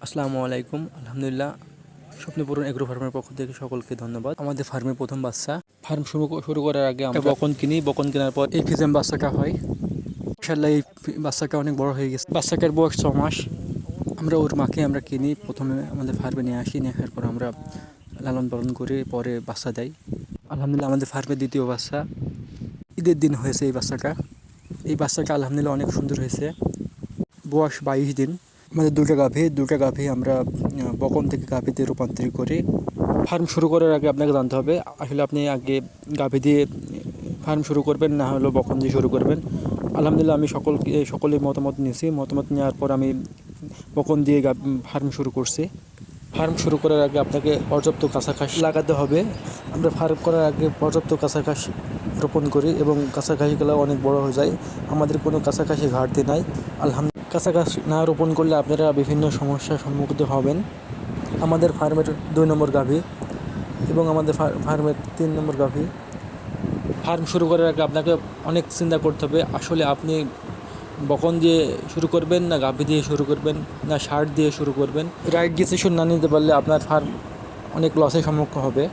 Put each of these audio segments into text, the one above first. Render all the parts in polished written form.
আসসালামু আলাইকুম। আলহামদুলিল্লাহ, স্বপ্নপূরণ এগ্রো ফার্মের পক্ষ থেকে সকলকে ধন্যবাদ। আমাদের ফার্মের প্রথম বাচ্চা ফার্ম শুরু করার আগে আমরা বকন কিনি। বকন কেনার পর এই ফিজেম বাচ্চাটা হয়। ইনশাআল্লাহ এই বাচ্চাটা অনেক বড় হয়ে গেছে। বাচ্চাটার বয়স 6 মাস। আমরা ওর মাকে আমরা কিনি, প্রথমে আমাদের ফার্মে নিয়ে আসি, নিয়ে আসার পর আমরা লালন পালন করে পরে বাচ্চা দেয়। আলহামদুলিল্লাহ, আমাদের ফার্মের দ্বিতীয় বাচ্চা ঈদের দিন হয়েছে। এই বাচ্চাটা আলহামদুলিল্লাহ অনেক সুন্দর হয়েছে। বয়স 22 দিন। আমাদের দুটো গাভী আমরা বকন থেকে গাভীতে রূপান্তরিত করি। ফার্ম শুরু করার আগে আপনাকে জানতে হবে আসলে আপনি আগে গাভী দিয়ে ফার্ম শুরু করবেন না হলো বকন দিয়ে শুরু করবেন। আলহামদুলিল্লাহ, আমি সকলের মতামত নিয়েছি। মতামত নেওয়ার পর আমি বকন দিয়ে ফার্ম শুরু করছি। ফার্ম শুরু করার আগে আপনাকে পর্যাপ্ত কাঁচা ঘাস লাগাতে হবে। আমরা ফার্ম করার আগে পর্যাপ্ত কাঁচা ঘাস রোপণ করি এবং কাঁচা ঘাসগুলো অনেক বড় হয়ে যায়। আমাদের কোনো কাঁচা ঘাসে ঘাটতি নাই। কাঁচা ঘাস না রোপণ করলে আপনারা বিভিন্ন সমস্যার সম্মুখীন হবেন। আমাদের ফার্মের 2 নম্বর গাভী এবং আমাদের ফার্মের 3 নম্বর গাভী। ফার্ম শুরু করার আগে আপনাকে অনেক চিন্তা করতে হবে আসলে আপনি বকন দিয়ে শুরু করবেন না গাভী দিয়ে শুরু করবেন না ষাঁড় দিয়ে শুরু করবেন। রাইট ডিসিশন না নিতে পারলে আপনার ফার্ম অনেক লসের সম্মুখীন হবে।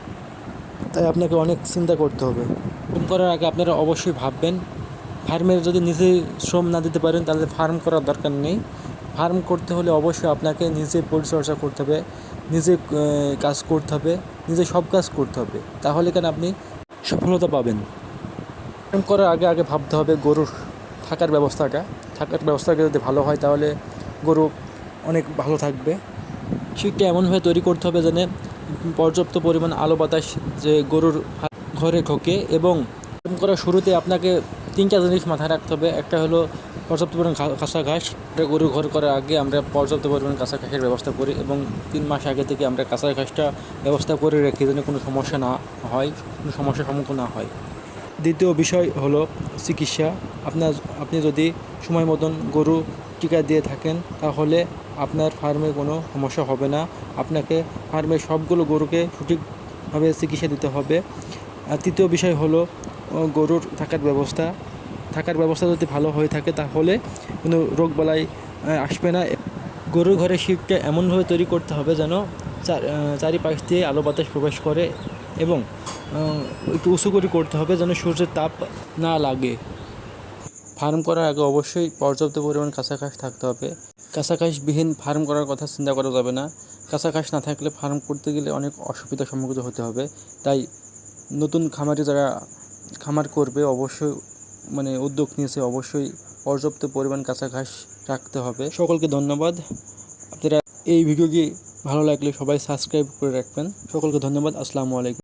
তাই আপনাকে অনেক চিন্তা করতে হবে। ফার্ম করার আগে আপনারা অবশ্যই ভাববেন, ফার্মের যদি নিজে শ্রম না দিতে পারেন তাহলে ফার্ম করার দরকার নেই। ফার্ম করতে হলে অবশ্যই আপনাকে নিজে পরিচর্যা করতে হবে, নিজে কাজ করতে হবে, নিজে সব কাজ করতে হবে, তাহলে কেন আপনি সফলতা পাবেন। ফার্ম করার আগে ভাবতে হবে গরুর থাকার ব্যবস্থাটা যদি ভালো হয় তাহলে গরু অনেক ভালো থাকবে। শীতটা এমনভাবে তৈরি করতে হবে যেন পর্যাপ্ত পরিমাণ আলো বাতাস যে গরুর ঘরে ঢোকে। এবং ফার্ম করার শুরুতে আপনাকে 3টা জিনিস মাথায় রাখতে হবে। একটা হলো পর্যাপ্ত পরিমাণ কাঁচা ঘাস। গরু ঘর করার আগে আমরা পর্যাপ্ত পরিমাণ কাঁচা ঘাসের ব্যবস্থা করি এবং 3 মাস আগে থেকে আমরা কাঁচা ঘাসটা ব্যবস্থা করে রেখে যেন কোনো সমস্যা না হয়, কোনো সমস্যার সম্মুখীন না হয়। দ্বিতীয় বিষয় হলো চিকিৎসা। আপনি যদি সময় মতন গরু টিকা দিয়ে থাকেন তাহলে আপনার ফার্মে কোনো সমস্যা হবে না। আপনাকে ফার্মের সবগুলো গরুকে সঠিকভাবে চিকিৎসা দিতে হবে। আর তৃতীয় বিষয় হলো গরুর থাকার ব্যবস্থা যদি ভালো হয়ে থাকে তাহলে কোনো রোগবালাই আসবে না। গরুর ঘরে শীতটা এমনভাবে তৈরি করতে হবে যেন চারিপাশ দিয়ে আলো বাতাস প্রবেশ করে এবং একটু উঁচু করে করতে হবে যেন সূর্যের তাপ না লাগে। ফার্ম করার আগে অবশ্যই পর্যাপ্ত পরিমাণ কাঁচা ঘাস থাকতে হবে। কাঁচা ঘাসবিহীন ফার্ম করার কথা চিন্তা করা যাবে না। কাঁচা ঘাস না থাকলে ফার্ম করতে গেলে অনেক অসুবিধার সম্মুখীন হতে হবে। তাই নতুন খামারি যারা খামার করবে অবশ্যই উদ্যোগ নিয়েছে, অবশ্যই পর্যাপ্ত পরিমাণ কাঁচা ঘাস রাখতে হবে। সকলকে ধন্যবাদ। আপনারা এই ভিডিওটি ভালো লাগলে সবাই সাবস্ক্রাইব করে রাখবেন। সকলকে ধন্যবাদ। আসসালামু আলাইকুম।